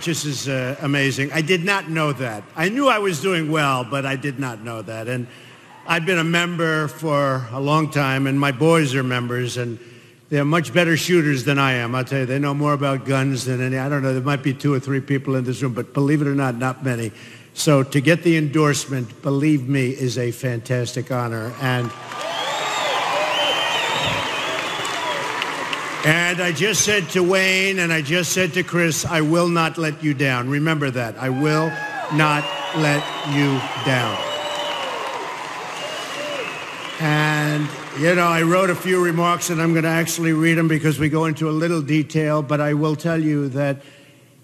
This is amazing. I did not know that. I knew I was doing well, but I did not know that. And I've been a member for a long time, and my boys are members, and they're much better shooters than I am. I'll tell you, they know more about guns than any. I don't know, there might be 2 or 3 people in this room, but believe it or not many. So to get the endorsement, believe me, is a fantastic honor. And I just said to Wayne and I just said to Chris, I will not let you down. Remember that. I will not let you down. And, you know, I wrote a few remarks and I'm going to actually read them because we go into a little detail, but I will tell you that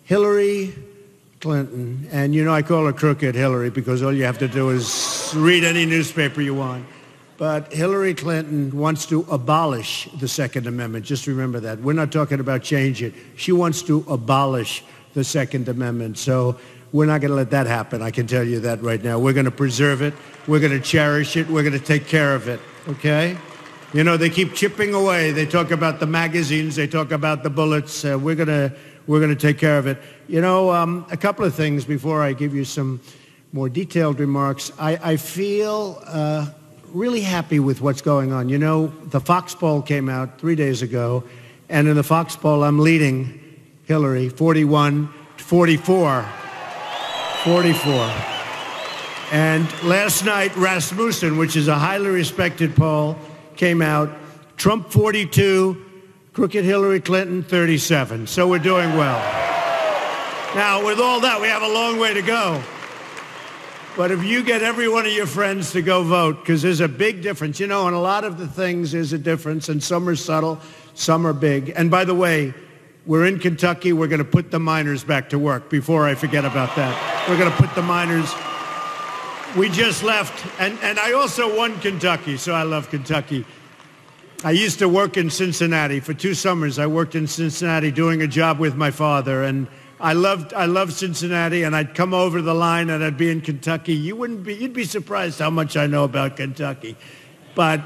Hillary Clinton, and you know I call her Crooked Hillary because all you have to do is read any newspaper you want. But Hillary Clinton wants to abolish the Second Amendment. Just remember that. We're not talking about change it. She wants to abolish the Second Amendment. So we're not going to let that happen. I can tell you that right now. We're going to preserve it. We're going to cherish it. We're going to take care of it. Okay? You know, they keep chipping away. They talk about the magazines. They talk about the bullets. We're going to take care of it. You know, a couple of things before I give you some more detailed remarks. I feel really happy with what's going on. You know, the Fox poll came out 3 days ago, and in the Fox poll, I'm leading Hillary 41-44. 44. And last night, Rasmussen, which is a highly respected poll, came out. Trump 42, Crooked Hillary Clinton 37. So we're doing well. Now, with all that, we have a long way to go. But if you get every one of your friends to go vote, because there's a big difference. You know, on a lot of the things there's a difference, and some are subtle, some are big. And by the way, we're in Kentucky. We're going to put the miners back to work before I forget about that. We're going to put the miners. We just left, and I also won Kentucky, so I love Kentucky. I used to work in Cincinnati. For 2 summers, I worked in Cincinnati doing a job with my father, and I loved Cincinnati, and I'd come over the line and I'd be in Kentucky. You'd be surprised how much I know about Kentucky. But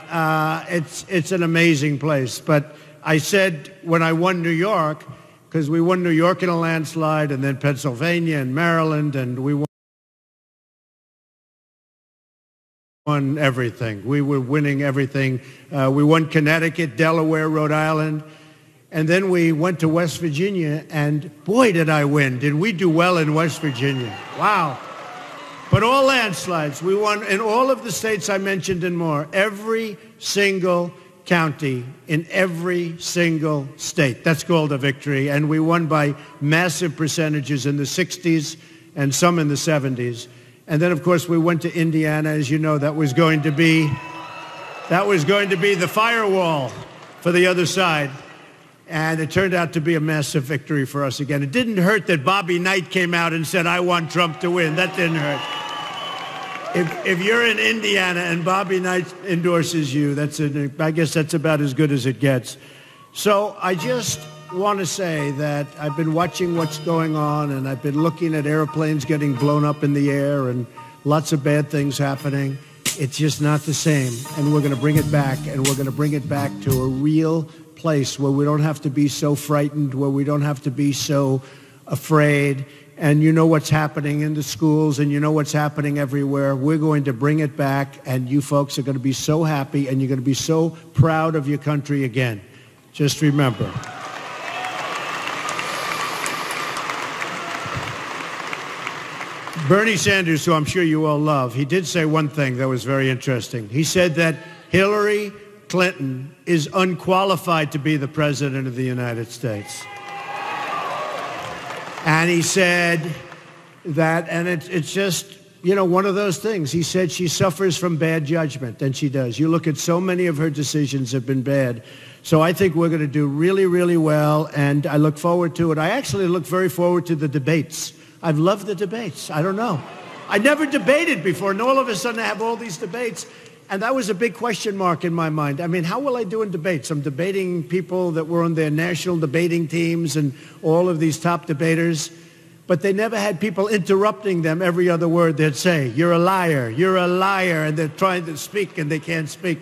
it's an amazing place. But I said when I won New York, because we won New York in a landslide, and then Pennsylvania and Maryland, and we won everything. We were winning everything. We won Connecticut, Delaware, Rhode Island. And then we went to West Virginia, and boy, did I win. Did we do well in West Virginia? Wow. But all landslides. We won in all of the states I mentioned and more. Every single county in every single state. That's called a victory. And we won by massive percentages in the 60s and some in the 70s. And then, of course, we went to Indiana. As you know, that was going to be the firewall for the other side. And it turned out to be a massive victory for us again. It didn't hurt that Bobby Knight came out and said, I want Trump to win. That didn't hurt. If you're in Indiana and Bobby Knight endorses you, I guess that's about as good as it gets. So I just want to say that I've been watching what's going on, and I've been looking at airplanes getting blown up in the air and lots of bad things happening. It's just not the same. And we're going to bring it back, and we're going to bring it back to a real place where we don't have to be so frightened, where we don't have to be so afraid. And you know what's happening in the schools, and you know what's happening everywhere. We're going to bring it back, and you folks are going to be so happy, and you're going to be so proud of your country again. Just remember. Bernie Sanders, who I'm sure you all love, he did say one thing that was very interesting. He said that Hillary Clinton is unqualified to be the president of the United States. And he said that, and it's just, you know, one of those things. He said she suffers from bad judgment, and she does. You look at so many of her decisions have been bad. So I think we're going to do really, really well, and I look forward to it. I actually look very forward to the debates. I've loved the debates. I don't know. I never debated before, and all of a sudden I have all these debates. And that was a big question mark in my mind. I mean, how will I do in debates? I'm debating people that were on their national debating teams and all of these top debaters, but they never had people interrupting them every other word they'd say. You're a liar, and they're trying to speak and they can't speak.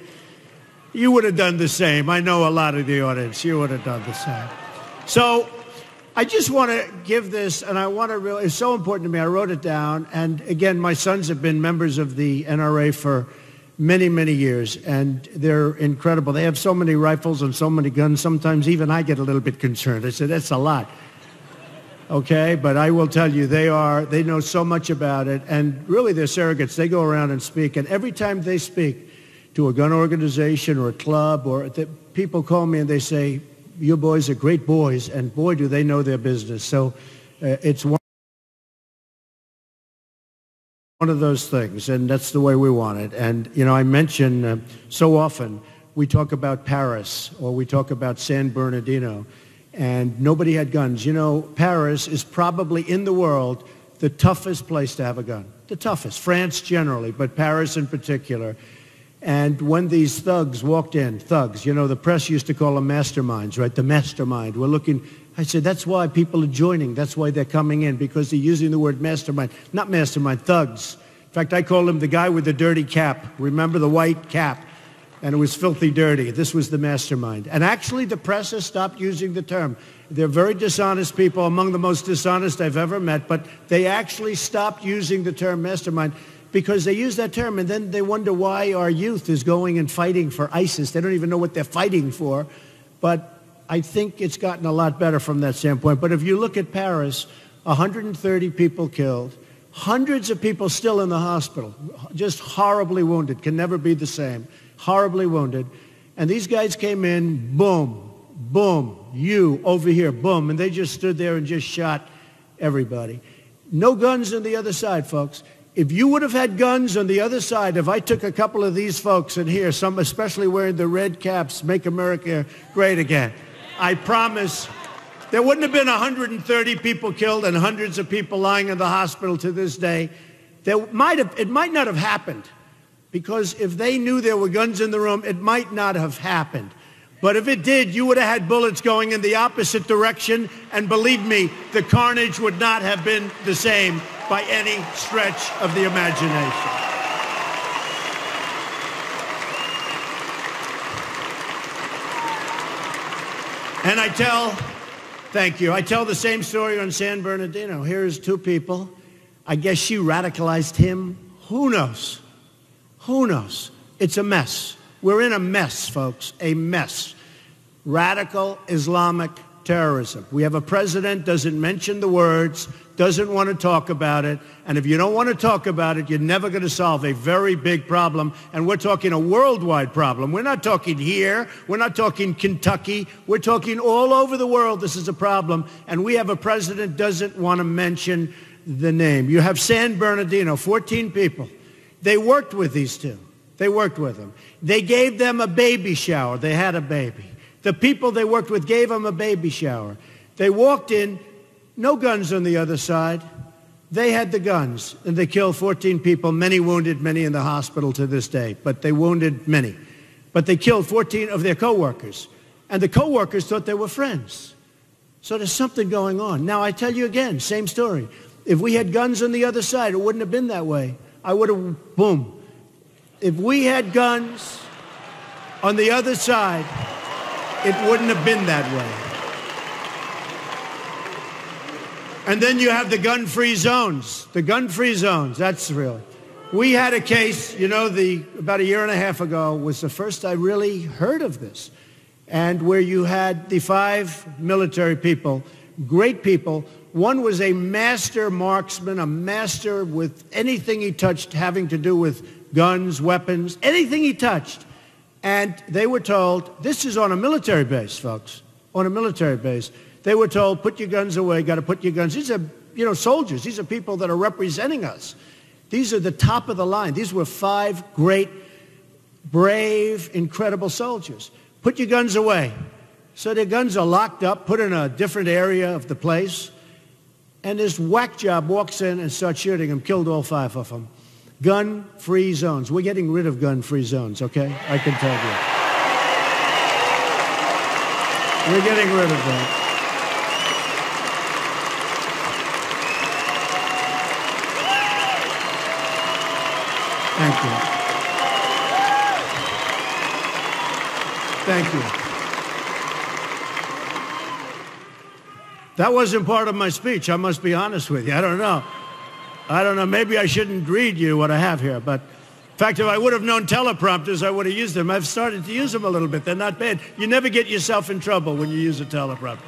You would have done the same. I know a lot of the audience. You would have done the same. So I just want to give this, and I want to really, it's so important to me. I wrote it down. And again, my sons have been members of the NRA for many, many years, and they're incredible. They have so many rifles and so many guns. Sometimes even I get a little bit concerned. I said, that's a lot. Okay, but I will tell you, they know so much about it, and really they're surrogates. They go around and speak, and every time they speak to a gun organization or a club, or people call me and they say, your boys are great boys, and boy, do they know their business. So it's one of those things, and that's the way we want it. And, you know, I mention so often we talk about Paris or we talk about San Bernardino, and nobody had guns. You know, Paris is probably in the world the toughest place to have a gun, the toughest. France generally, but Paris in particular. And when these thugs walked in, thugs, you know, the press used to call them masterminds, right? The mastermind. We're looking, I said, that's why people are joining. That's why they're coming in, because they're using the word mastermind. Not mastermind, thugs. In fact, I call him the guy with the dirty cap. Remember the white cap? And it was filthy dirty. This was the mastermind. And actually, the press has stopped using the term. They're very dishonest people, among the most dishonest I've ever met, but they actually stopped using the term mastermind, because they use that term and then they wonder why our youth is going and fighting for ISIS. They don't even know what they're fighting for. But I think it's gotten a lot better from that standpoint. But if you look at Paris, 130 people killed, hundreds of people still in the hospital, just horribly wounded, can never be the same, horribly wounded. And these guys came in, boom, boom, you over here, boom, and they just stood there and just shot everybody. No guns on the other side, folks. If you would have had guns on the other side, if I took a couple of these folks in here, some especially wearing the red caps, Make America Great Again, I promise there wouldn't have been 130 people killed and hundreds of people lying in the hospital to this day. It might not have happened, because if they knew there were guns in the room, it might not have happened. But if it did, you would have had bullets going in the opposite direction, and believe me, the carnage would not have been the same by any stretch of the imagination. And I tell the same story on San Bernardino. Here's two people. I guess she radicalized him. Who knows? Who knows? It's a mess. We're in a mess, folks, a mess. Radical Islamic terrorism. We have a president, doesn't mention the words, doesn't want to talk about it. And if you don't want to talk about it, you're never going to solve a very big problem. And we're talking a worldwide problem. We're not talking here. We're not talking Kentucky. We're talking all over the world. This is a problem. And we have a president doesn't want to mention the name. You have San Bernardino, 14 people. They worked with these two. They worked with them. They gave them a baby shower. They had a baby. The people they worked with gave them a baby shower. They walked in, no guns on the other side. They had the guns, and they killed 14 people, many wounded, many in the hospital to this day, but they wounded many. But they killed 14 of their coworkers, and the coworkers thought they were friends. So there's something going on. Now, I tell you again, same story. If we had guns on the other side, it wouldn't have been that way. I would have, boom. If we had guns on the other side, it wouldn't have been that way. And then you have the gun-free zones. The gun-free zones, that's real. We had a case, you know, about a year and a half ago was the first I really heard of this, and where you had the 5 military people, great people. One was a master marksman, a master with anything he touched having to do with guns, weapons, anything he touched. And they were told, this is on a military base, folks, on a military base. They were told, put your guns away, got to put your guns. These are, you know, soldiers. These are people that are representing us. These are the top of the line. These were 5 great, brave, incredible soldiers. Put your guns away. So their guns are locked up, put in a different area of the place. And this whack job walks in and starts shooting them, killed all 5 of them. Gun-free zones. We're getting rid of gun-free zones, okay? I can tell you. We're getting rid of that. Thank you. Thank you. That wasn't part of my speech. I must be honest with you. I don't know. Maybe I shouldn't read you what I have here. But in fact, if I would have known teleprompters, I would have used them. I've started to use them a little bit. They're not bad. You never get yourself in trouble when you use a teleprompter.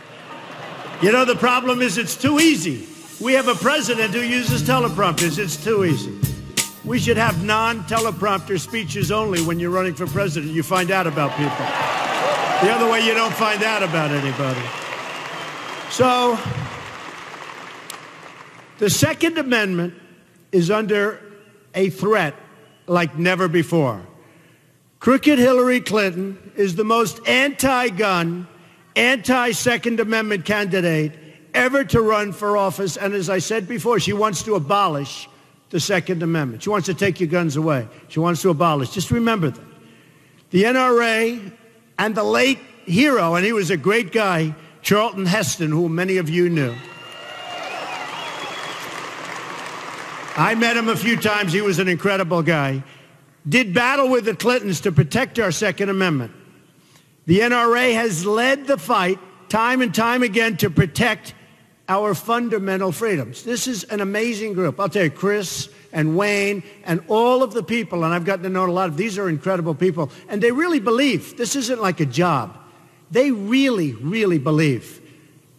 You know, the problem is it's too easy. We have a president who uses teleprompters. It's too easy. We should have non-teleprompter speeches only when you're running for president. You find out about people. The other way, you don't find out about anybody. So, the Second Amendment is under a threat like never before. Crooked Hillary Clinton is the most anti-gun, anti-Second Amendment candidate ever to run for office. And as I said before, she wants to abolish the Second Amendment. She wants to take your guns away. She wants to abolish. Just remember that. The NRA and the late hero, and he was a great guy, Charlton Heston, who many of you knew. I met him a few times. He was an incredible guy. Did battle with the Clintons to protect our Second Amendment. The NRA has led the fight time and time again to protect our fundamental freedoms. This is an amazing group. I'll tell you, Chris and Wayne and all of the people, and I've gotten to know a lot of these are incredible people, and they really believe. This isn't like a job. They really, really believe.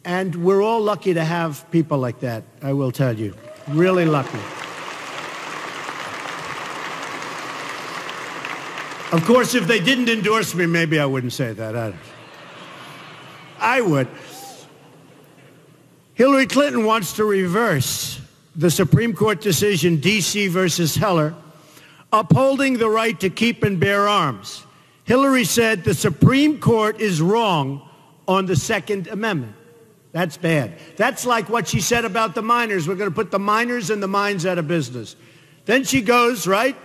And we're all lucky to have people like that, I will tell you. Really lucky. Of course, if they didn't endorse me, maybe I wouldn't say that. I would. Hillary Clinton wants to reverse the Supreme Court decision, D.C. versus Heller, upholding the right to keep and bear arms. Hillary said the Supreme Court is wrong on the Second Amendment. That's bad. That's like what she said about the miners. We're going to put the miners and the mines out of business. Then she goes, right?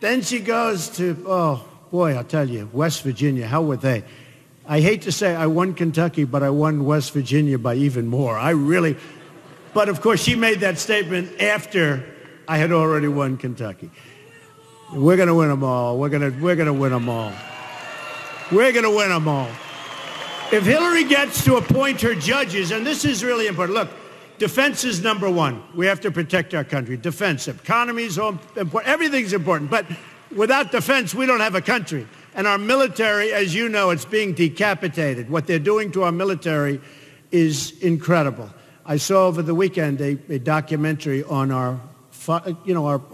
Then she goes to, oh, boy, I'll tell you, West Virginia, how were they? I hate to say I won Kentucky, but I won West Virginia by even more. But of course, she made that statement after I had already won Kentucky. We're going to win them all. We're going to win them all. We're going to win them all. If Hillary gets to appoint her judges, and this is really important. Look, defense is number one. We have to protect our country. Defense, economy is important. Everything's important. But without defense, we don't have a country. And our military, as you know, it's being decapitated. What they're doing to our military is incredible. I saw over the weekend a documentary on our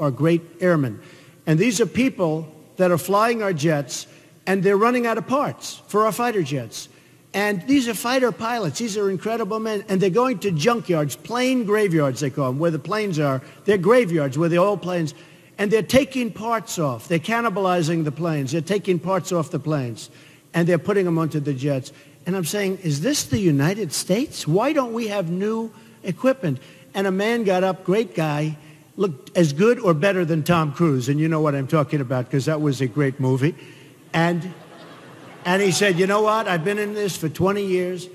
great airmen. And these are people that are flying our jets, and they're running out of parts for our fighter jets. And these are fighter pilots. These are incredible men. And they're going to junkyards, plane graveyards, they call them, where the planes are. They're graveyards where the old planes, and they're taking parts off. They're cannibalizing the planes. They're taking parts off the planes, and they're putting them onto the jets. And I'm saying, is this the United States? Why don't we have new equipment? And a man got up, great guy, looked as good or better than Tom Cruise. And you know what I'm talking about, because that was a great movie. And he said, you know what? I've been in this for 20 years,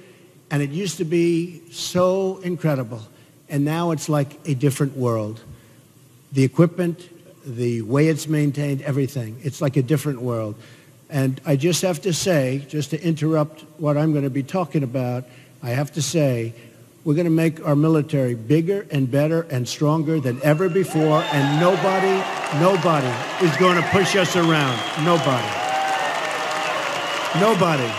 and it used to be so incredible. And now it's like a different world. The equipment, the way it's maintained, everything. It's like a different world. And I just have to say, just to interrupt what I'm going to be talking about, I have to say, we're going to make our military bigger and better and stronger than ever before, and nobody is going to push us around. Nobody. Nobody.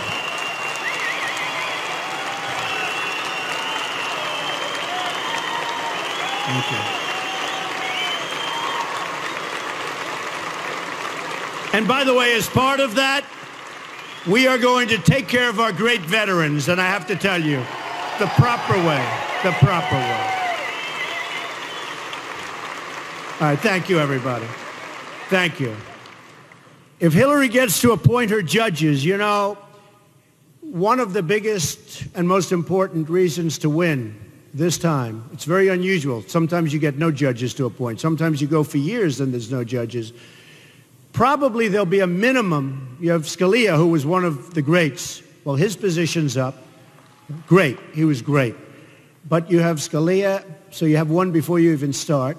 Thank you. And by the way, as part of that, we are going to take care of our great veterans, and I have to tell you, the proper way, the proper way. All right, thank you, everybody. Thank you. If Hillary gets to appoint her judges, you know, one of the biggest and most important reasons to win this time, it's very unusual. Sometimes you get no judges to appoint. Sometimes you go for years and there's no judges. Probably there'll be a minimum. You have Scalia, who was one of the greats. Well, his position's up. Great. He was great. But you have Scalia, so you have one before you even start,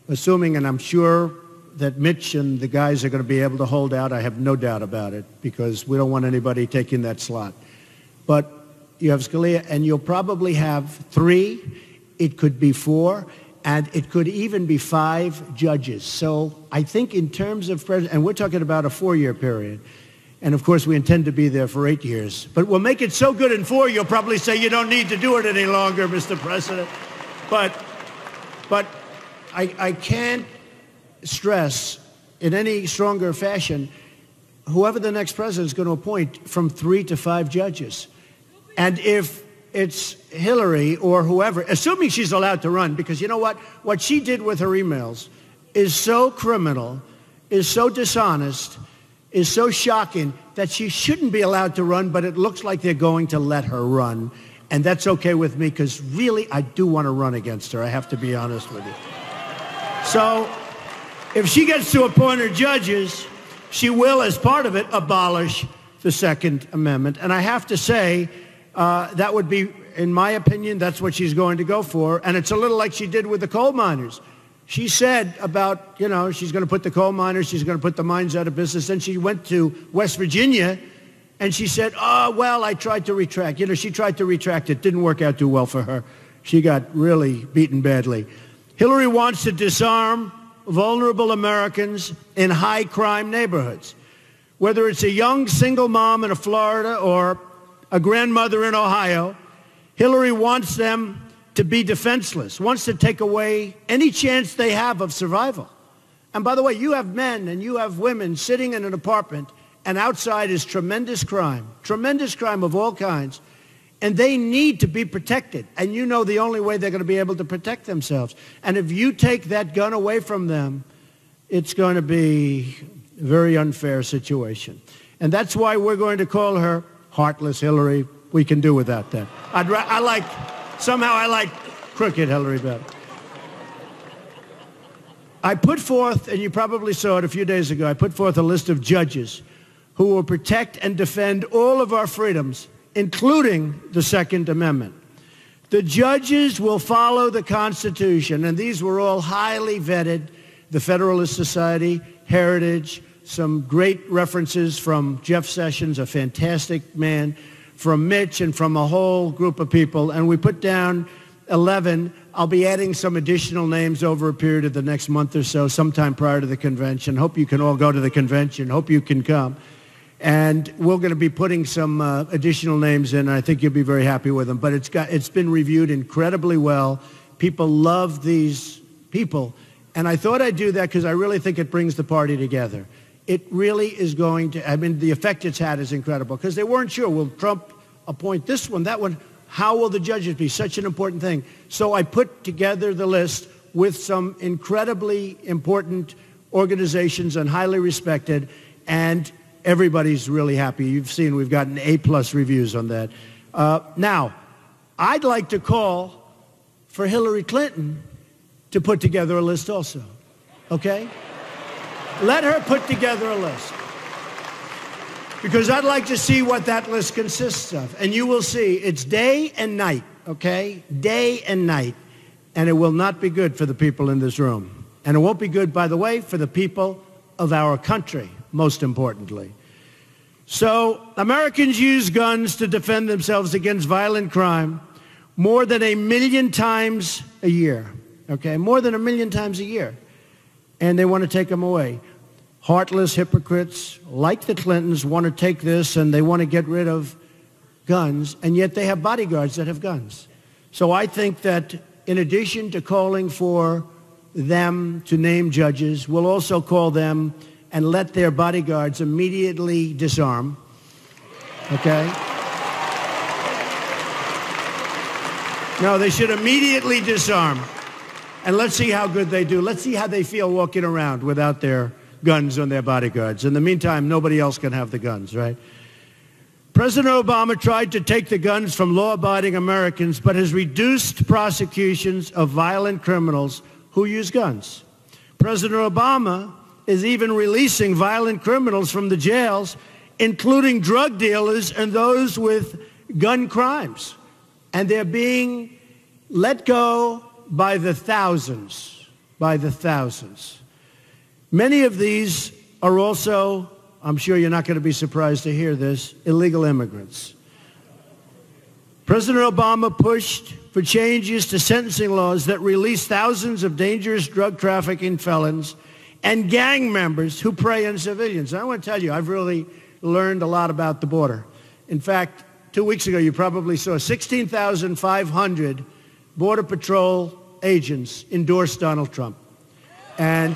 assuming, and I'm sure that Mitch and the guys are going to be able to hold out. I have no doubt about it, because we don't want anybody taking that slot. But you have Scalia, and you'll probably have 3. It could be 4, and it could even be 5 judges. So I think in terms of president, and we're talking about a 4-year period, and of course we intend to be there for 8 years, but we'll make it so good in 4, you'll probably say you don't need to do it any longer, Mr. President. But I can't stress in any stronger fashion, whoever the next president is going to appoint from 3 to 5 judges. And if it's Hillary or whoever, assuming she's allowed to run, because you know what she did with her emails is so criminal, is so dishonest, is so shocking that she shouldn't be allowed to run, but it looks like they're going to let her run. And that's okay with me, because really I do want to run against her. I have to be honest with you. So if she gets to appoint her judges, she will, as part of it, abolish the Second Amendment. And I have to say, that would be, in my opinion, that's what she's going to go for. And it's a little like she did with the coal miners. She said about, you know, she's going to put the coal miners, she's going to put the mines out of business. Then she went to West Virginia and she said, oh, well, I tried to retract. You know, she tried to retract. It didn't work out too well for her. She got really beaten badly. Hillary wants to disarm vulnerable Americans in high crime neighborhoods. Whether it's a young single mom in Florida or a grandmother in Ohio, Hillary wants them to be defenseless, wants to take away any chance they have of survival. And by the way, you have men and you have women sitting in an apartment, and outside is tremendous crime of all kinds, and they need to be protected. And you know the only way they're going to be able to protect themselves. And if you take that gun away from them, it's going to be a very unfair situation. And that's why we're going to call her Heartless Hillary. We can do without that. Somehow I like crooked Hillary better. I put forth, and you probably saw it a few days ago, I put forth a list of judges who will protect and defend all of our freedoms, including the Second Amendment. The judges will follow the Constitution, and these were all highly vetted, the Federalist Society, Heritage, some great references from Jeff Sessions, a fantastic man, from Mitch, and from a whole group of people. And we put down 11. I'll be adding some additional names over a period of the next month or so, sometime prior to the convention. Hope you can all go to the convention. Hope you can come. And we're going to be putting some additional names in. I think you'll be very happy with them. But it's been reviewed incredibly well. People love these people. And I thought I'd do that because I really think it brings the party together. It really is going to, I mean, the effect it's had is incredible, because they weren't sure, will Trump appoint this one, that one? How will the judges be? Such an important thing. So I put together the list with some incredibly important organizations and highly respected, and everybody's really happy. You've seen we've gotten A+ reviews on that. Now, I'd like to call for Hillary Clinton to put together a list also, okay? Let her put together a list, because I'd like to see what that list consists of. And you will see it's day and night, okay? Day and night. And it will not be good for the people in this room. And it won't be good, by the way, for the people of our country, most importantly. So Americans use guns to defend themselves against violent crime more than 1 million times a year, okay? More than 1 million times a year. And they want to take them away. Heartless hypocrites like the Clintons want to take this, and they want to get rid of guns, and yet they have bodyguards that have guns. So I think that in addition to calling for them to name judges, we'll also call them and let their bodyguards immediately disarm, okay? No, they should immediately disarm. And let's see how good they do. Let's see how they feel walking around without their guns on their bodyguards. In the meantime, nobody else can have the guns, right? President Obama tried to take the guns from law-abiding Americans, but has reduced prosecutions of violent criminals who use guns. President Obama is even releasing violent criminals from the jails, including drug dealers and those with gun crimes. And they're being let go by the thousands, Many of these are also, I'm sure you're not going to be surprised to hear this, illegal immigrants. President Obama pushed for changes to sentencing laws that release thousands of dangerous drug trafficking felons and gang members who prey on civilians. And I want to tell you, I've really learned a lot about the border. In fact, 2 weeks ago, you probably saw 16,500 Border Patrol agents endorse Donald Trump. And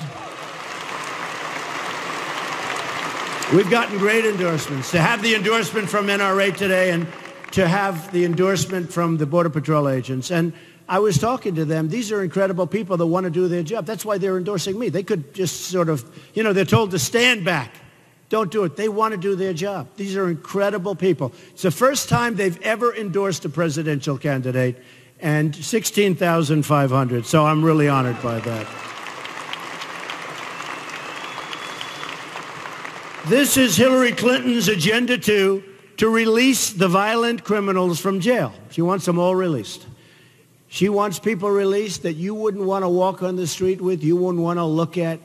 we've gotten great endorsements. To have the endorsement from NRA today and to have the endorsement from the Border Patrol agents. And I was talking to them. These are incredible people that want to do their job. That's why they're endorsing me. They could just sort of, you know, they're told to stand back. Don't do it. They want to do their job. These are incredible people. It's the first time they've ever endorsed a presidential candidate, and 16,500. So I'm really honored by that. This is Hillary Clinton's agenda to release the violent criminals from jail. She wants them all released. She wants people released that you wouldn't want to walk on the street with, you wouldn't want to look at.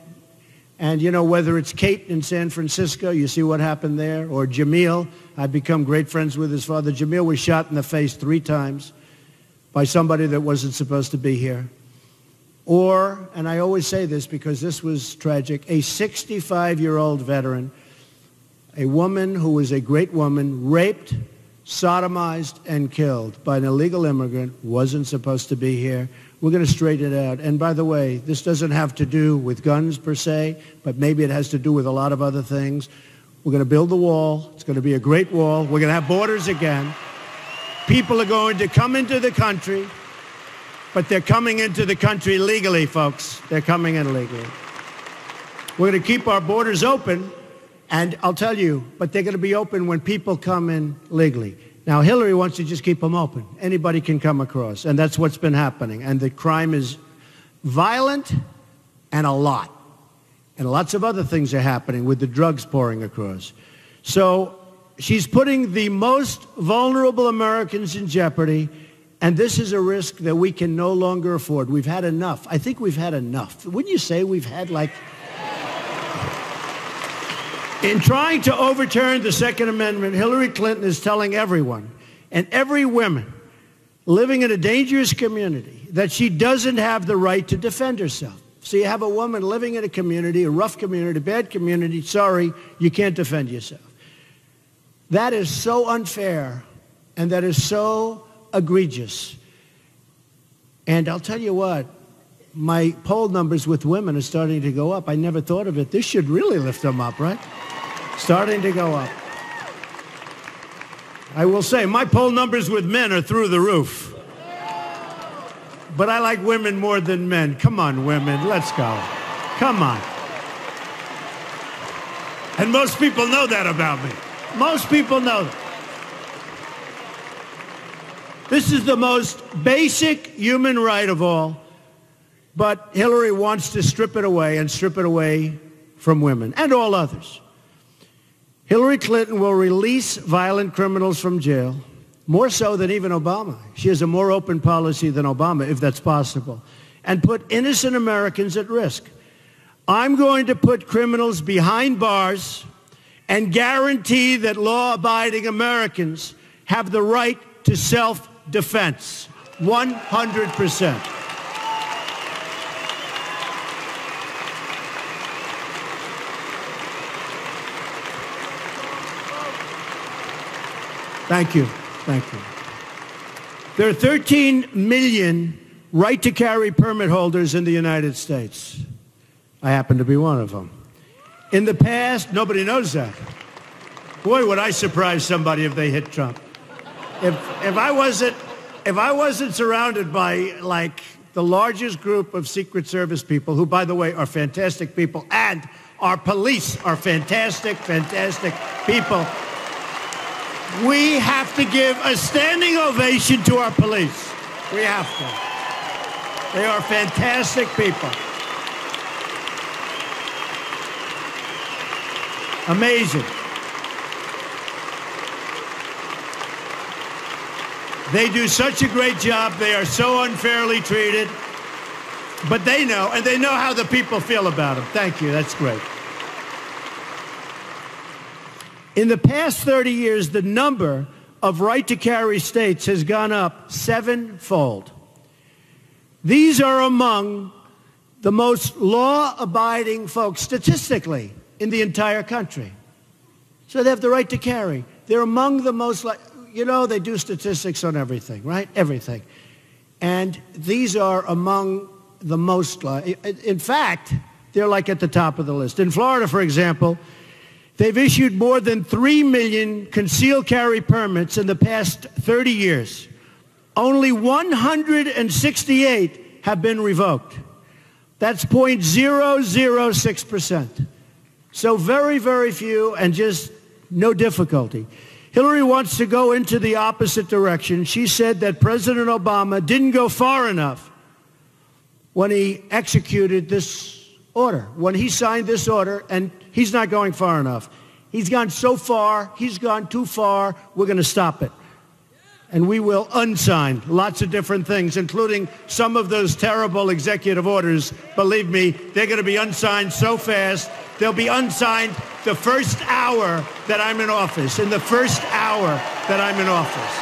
And, you know, whether it's Kate in San Francisco, you see what happened there, or Jamil. I've become great friends with his father. Jamil was shot in the face 3 times by somebody that wasn't supposed to be here. Or, and I always say this because this was tragic, a 65-year-old veteran, a woman who was a great woman, raped, sodomized, and killed by an illegal immigrant, wasn't supposed to be here. We're going to straighten it out. And by the way, this doesn't have to do with guns per se, but maybe it has to do with a lot of other things. We're going to build the wall. It's going to be a great wall. We're going to have borders again. People are going to come into the country, but they're coming into the country legally, folks. They're coming in legally. We're going to keep our borders open, and I'll tell you, but they're going to be open when people come in legally. Now, Hillary wants to just keep them open. Anybody can come across, and that's what's been happening. And the crime is violent and a lot. And lots of other things are happening with the drugs pouring across. So she's putting the most vulnerable Americans in jeopardy, and this is a risk that we can no longer afford. We've had enough. I think we've had enough. Wouldn't you say we've had, like... In trying to overturn the Second Amendment, Hillary Clinton is telling everyone, and every woman living in a dangerous community, that she doesn't have the right to defend herself. So you have a woman living in a community, a rough community, a bad community, sorry, you can't defend yourself. That is so unfair, and that is so egregious. And I'll tell you what, my poll numbers with women are starting to go up. I never thought of it. This should really lift them up, right? Starting to go up. I will say, my poll numbers with men are through the roof. But I like women more than men. Come on, women, let's go. Come on. And most people know that about me. Most people know that. This is the most basic human right of all. But Hillary wants to strip it away and strip it away from women and all others. Hillary Clinton will release violent criminals from jail, more so than even Obama. She has a more open policy than Obama, if that's possible, and put innocent Americans at risk. I'm going to put criminals behind bars and guarantee that law-abiding Americans have the right to self-defense, 100%. Thank you. Thank you. There are 13 million right-to-carry permit holders in the United States. I happen to be one of them. In the past, nobody knows that. Boy, would I surprise somebody if they hit Trump. If I wasn't surrounded by, like, the largest group of Secret Service people, who, by the way, are fantastic people, and our police are fantastic, fantastic people, we have to give a standing ovation to our police. We have to. They are fantastic people. Amazing. They do such a great job. They are so unfairly treated. But they know, and they know how the people feel about them. Thank you. That's great. In the past 30 years, the number of right-to-carry states has gone up 7-fold. These are among the most law-abiding folks, statistically, in the entire country. So they have the right to carry. They're among the most, you know, they do statistics on everything, right? Everything. And these are among the most, in fact, they're like at the top of the list. In Florida, for example, they've issued more than 3 million concealed carry permits in the past 30 years. Only 168 have been revoked. That's 0.006%. So very, very few and just no difficulty. Hillary wants to go into the opposite direction. She said that President Obama didn't go far enough when he executed this order, when he signed this order, and he's not going far enough. He's gone so far, he's gone too far, we're going to stop it. And we will unsign lots of different things, including some of those terrible executive orders. Believe me, they're going to be unsigned so fast, they'll be unsigned the first hour that I'm in office, in the first hour that I'm in office.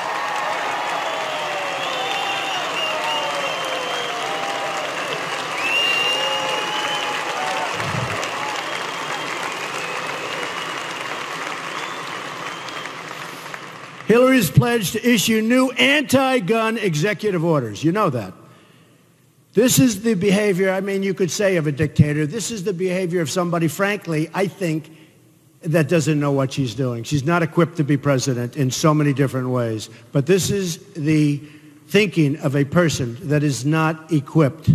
Hillary's pledged to issue new anti-gun executive orders. You know that. This is the behavior, I mean, you could say of a dictator. This is the behavior of somebody, frankly, I think, that doesn't know what she's doing. She's not equipped to be president in so many different ways. But this is the thinking of a person that is not equipped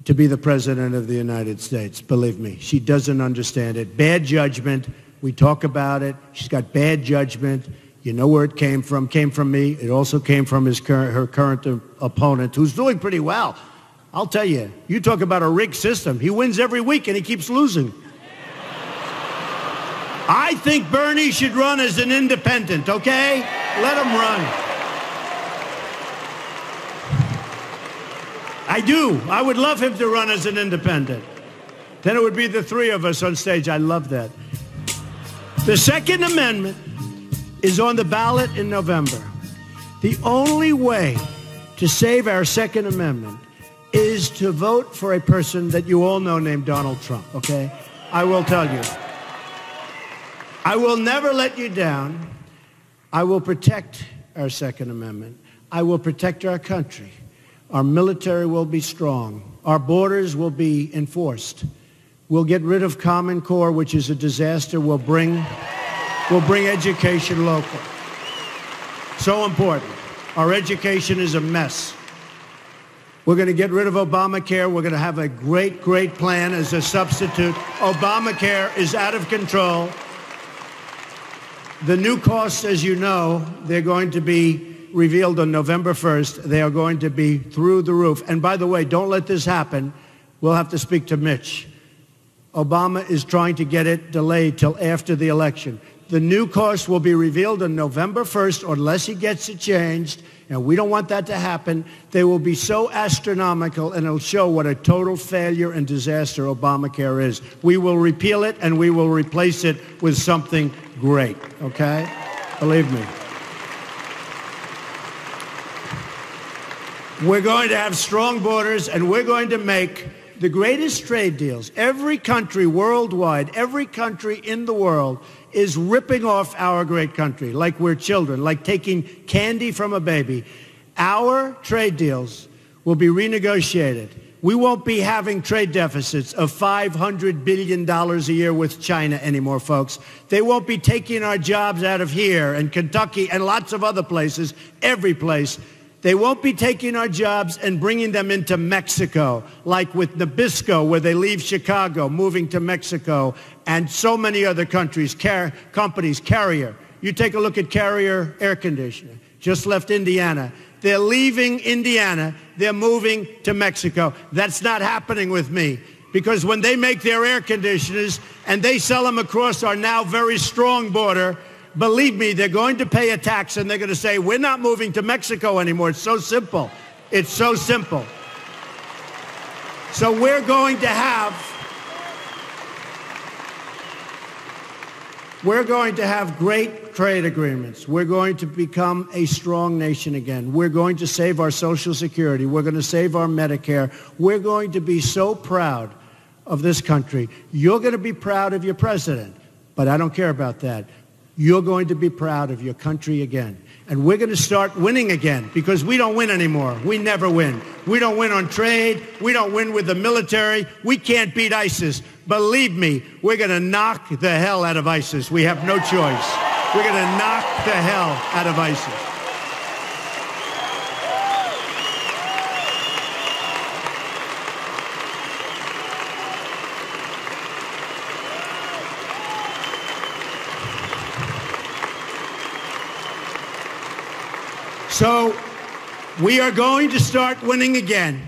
to be the president of the United States. Believe me, she doesn't understand it. Bad judgment. We talk about it. She's got bad judgment. You know where it came from. Came from me. It also came from her current opponent, who's doing pretty well. I'll tell you, you talk about a rigged system. He wins every week, and he keeps losing. I think Bernie should run as an independent, okay? Let him run. I do. I would love him to run as an independent. Then it would be the three of us on stage. I love that. The Second Amendment is on the ballot in November. The only way to save our Second Amendment is to vote for a person that you all know named Donald Trump, okay? I will tell you. I will never let you down. I will protect our Second Amendment. I will protect our country. Our military will be strong. Our borders will be enforced. We'll get rid of Common Core, which is a disaster. We'll bring education local. So important. Our education is a mess. We're going to get rid of Obamacare. We're going to have a great, great plan as a substitute. Obamacare is out of control. The new costs, as you know, they're going to be revealed on November 1st. They are going to be through the roof. And by the way, don't let this happen. We'll have to speak to Mitch. Obama is trying to get it delayed till after the election. The new cost will be revealed on November 1st, unless he gets it changed, and we don't want that to happen. They will be so astronomical, and it'll show what a total failure and disaster Obamacare is. We will repeal it, and we will replace it with something great, okay? Believe me. We're going to have strong borders, and we're going to make the greatest trade deals. Every country worldwide, every country in the world is ripping off our great country like we're children, like taking candy from a baby. Our trade deals will be renegotiated. We won't be having trade deficits of $500 billion a year with China anymore, folks. They won't be taking our jobs out of here and Kentucky and lots of other places, every place. They won't be taking our jobs and bringing them into Mexico, like with Nabisco, where they leave Chicago, moving to Mexico, and so many other countries, companies. Carrier. You take a look at Carrier Air Conditioner. Just left Indiana. They're leaving Indiana. They're moving to Mexico. That's not happening with me, because when they make their air conditioners and they sell them across our now very strong border, believe me, they're going to pay a tax, and they're going to say, we're not moving to Mexico anymore. It's so simple. It's so simple. So we're going to have We're going to have great trade agreements. We're going to become a strong nation again. We're going to save our Social Security. We're going to save our Medicare. We're going to be so proud of this country. You're going to be proud of your president, but I don't care about that. You're going to be proud of your country again. And we're going to start winning again, because we don't win anymore. We never win. We don't win on trade. We don't win with the military. We can't beat ISIS. Believe me, we're going to knock the hell out of ISIS. We have no choice. We're going to knock the hell out of ISIS. So we are going to start winning again.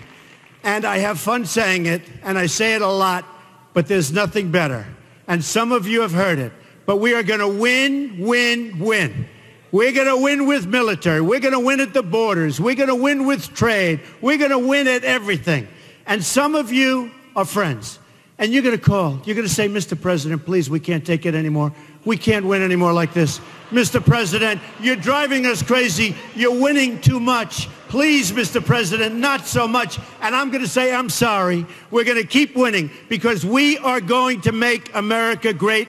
And I have fun saying it, and I say it a lot, but there's nothing better. And some of you have heard it. But we are going to win, win, win. We're going to win with military. We're going to win at the borders. We're going to win with trade. We're going to win at everything. And some of you are friends. And you're going to call. You're going to say, Mr. President, please, we can't take it anymore. We can't win anymore like this. Mr. President, you're driving us crazy. You're winning too much. Please, Mr. President, not so much. And I'm going to say, I'm sorry. We're going to keep winning, because we are going to make America great